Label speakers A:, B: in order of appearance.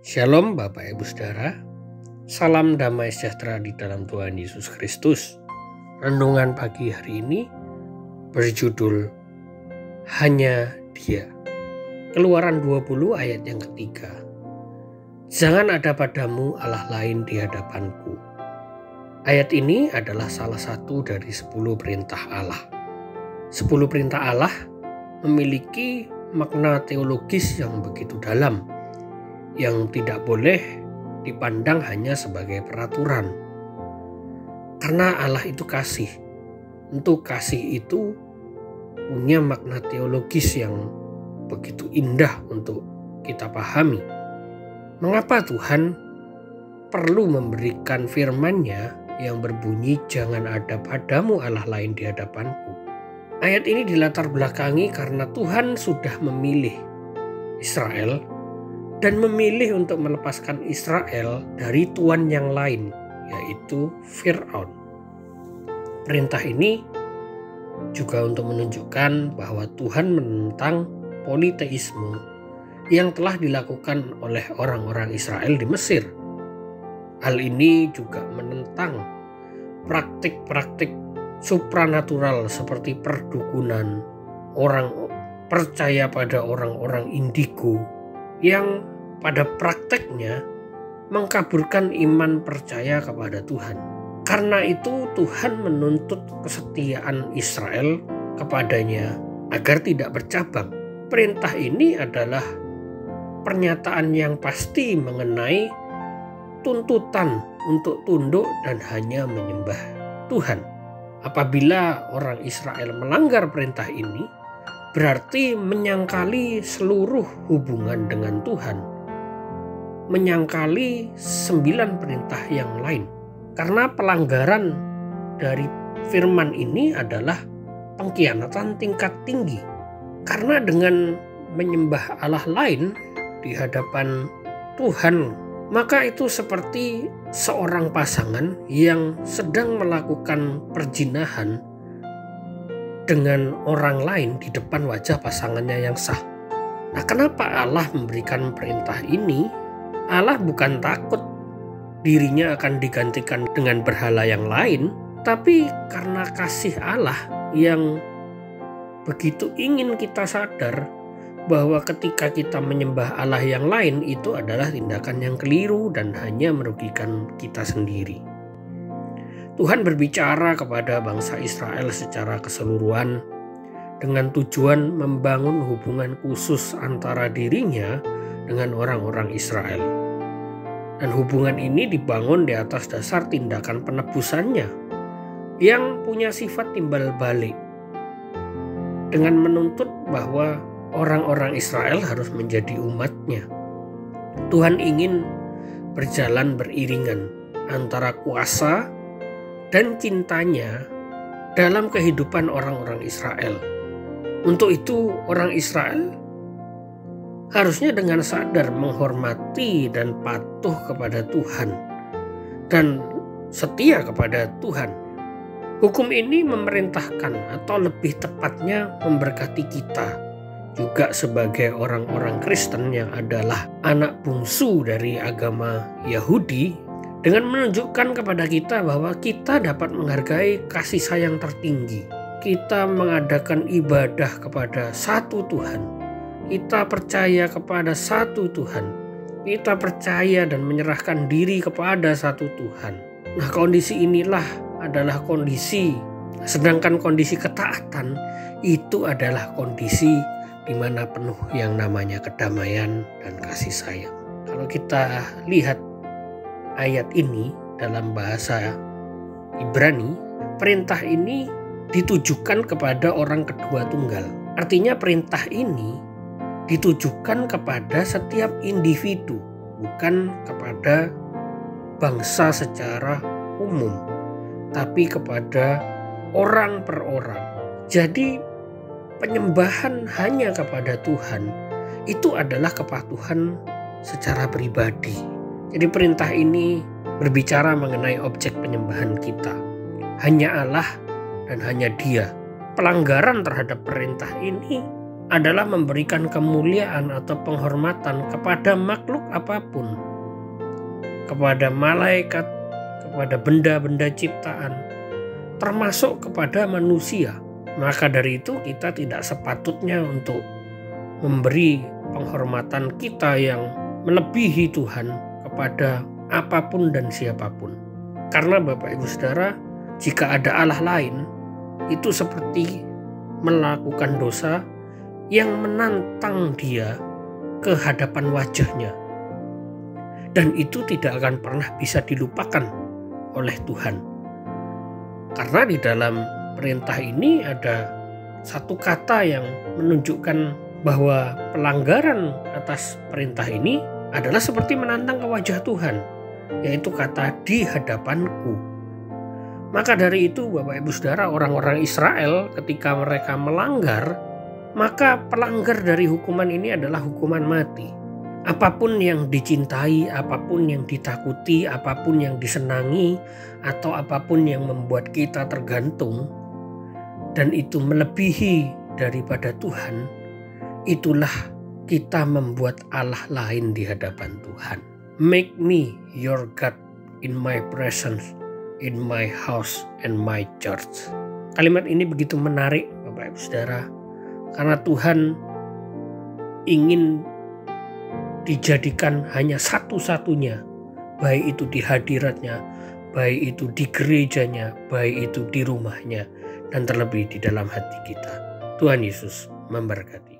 A: Shalom Bapak Ibu Saudara, salam damai sejahtera di dalam Tuhan Yesus Kristus. Renungan pagi hari ini berjudul Hanya Dia. Keluaran 20 ayat yang ketiga. Jangan ada padamu Allah lain di hadapanku. Ayat ini adalah salah satu dari 10 perintah Allah. 10 perintah Allah memiliki makna teologis yang begitu dalam, yang tidak boleh dipandang hanya sebagai peraturan. Karena Allah itu kasih. Untuk kasih itu punya makna teologis yang begitu indah untuk kita pahami. Mengapa Tuhan perlu memberikan firman-Nya yang berbunyi jangan ada padamu Allah lain di hadapanku? Ayat ini dilatar belakangi karena Tuhan sudah memilih Israel dan memilih untuk melepaskan Israel dari tuan yang lain, yaitu Fir'aun. Perintah ini juga untuk menunjukkan bahwa Tuhan menentang politeisme yang telah dilakukan oleh orang-orang Israel di Mesir. Hal ini juga menentang praktik-praktik supranatural seperti perdukunan, orang percaya pada orang-orang indigo yang pada prakteknya mengkaburkan iman percaya kepada Tuhan. Karena itu Tuhan menuntut kesetiaan Israel kepadanya agar tidak bercabang. Perintah ini adalah pernyataan yang pasti mengenai tuntutan untuk tunduk dan hanya menyembah Tuhan. Apabila orang Israel melanggar perintah ini, berarti menyangkali seluruh hubungan dengan Tuhan, menyangkali 9 perintah yang lain. Karena pelanggaran dari firman ini adalah pengkhianatan tingkat tinggi. Karena dengan menyembah Allah lain di hadapan Tuhan, maka itu seperti seorang pasangan yang sedang melakukan perzinahan dengan orang lain di depan wajah pasangannya yang sah. Nah, kenapa Allah memberikan perintah ini? Allah bukan takut dirinya akan digantikan dengan berhala yang lain, tapi karena kasih Allah yang begitu ingin kita sadar bahwa ketika kita menyembah Allah yang lain itu adalah tindakan yang keliru dan hanya merugikan kita sendiri. Tuhan berbicara kepada bangsa Israel secara keseluruhan dengan tujuan membangun hubungan khusus antara dirinya dengan orang-orang Israel. Dan hubungan ini dibangun di atas dasar tindakan penebusannya yang punya sifat timbal balik dengan menuntut bahwa orang-orang Israel harus menjadi umatnya. Tuhan ingin berjalan beriringan antara kuasa dan cintanya dalam kehidupan orang-orang Israel. Untuk itu orang Israel harusnya dengan sadar menghormati dan patuh kepada Tuhan dan setia kepada Tuhan. Hukum ini memerintahkan atau lebih tepatnya memberkati kita juga sebagai orang-orang Kristen yang adalah anak bungsu dari agama Yahudi, dengan menunjukkan kepada kita bahwa kita dapat menghargai kasih sayang tertinggi. Kita mengadakan ibadah kepada satu Tuhan. Kita percaya kepada satu Tuhan. Kita percaya dan menyerahkan diri kepada satu Tuhan. Nah, kondisi inilah adalah kondisi, sedangkan kondisi ketaatan itu adalah kondisi di mana penuh yang namanya kedamaian dan kasih sayang. Kalau kita lihat ayat ini dalam bahasa Ibrani, perintah ini ditujukan kepada orang kedua tunggal. Artinya perintah ini ditujukan kepada setiap individu, bukan kepada bangsa secara umum, tapi kepada orang per orang. Jadi penyembahan hanya kepada Tuhan itu adalah kepatuhan secara pribadi. Jadi perintah ini berbicara mengenai objek penyembahan kita. Hanya Allah dan hanya Dia. Pelanggaran terhadap perintah ini adalah memberikan kemuliaan atau penghormatan kepada makhluk apapun, kepada malaikat, kepada benda-benda ciptaan, termasuk kepada manusia. Maka dari itu kita tidak sepatutnya untuk memberi penghormatan kita yang melebihi Tuhan kepada apapun dan siapapun. Karena Bapak Ibu Saudara, jika ada Allah lain, itu seperti melakukan dosa yang menantang dia ke hadapan wajahnya. Dan itu tidak akan pernah bisa dilupakan oleh Tuhan. Karena di dalam perintah ini ada satu kata yang menunjukkan bahwa pelanggaran atas perintah ini adalah seperti menantang ke wajah Tuhan, yaitu kata di hadapanku. Maka dari itu Bapak Ibu Saudara, orang-orang Israel ketika mereka melanggar, maka pelanggar dari hukuman ini adalah hukuman mati. Apapun yang dicintai, apapun yang ditakuti, apapun yang disenangi, atau apapun yang membuat kita tergantung, dan itu melebihi daripada Tuhan, itulah kita membuat Allah lain di hadapan Tuhan. Make me your God in my presence, in my house and my church. Kalimat ini begitu menarik Bapak Ibu Saudara, karena Tuhan ingin dijadikan hanya satu-satunya, baik itu di hadiratnya, baik itu di gerejanya, baik itu di rumahnya, dan terlebih di dalam hati kita. Tuhan Yesus memberkati.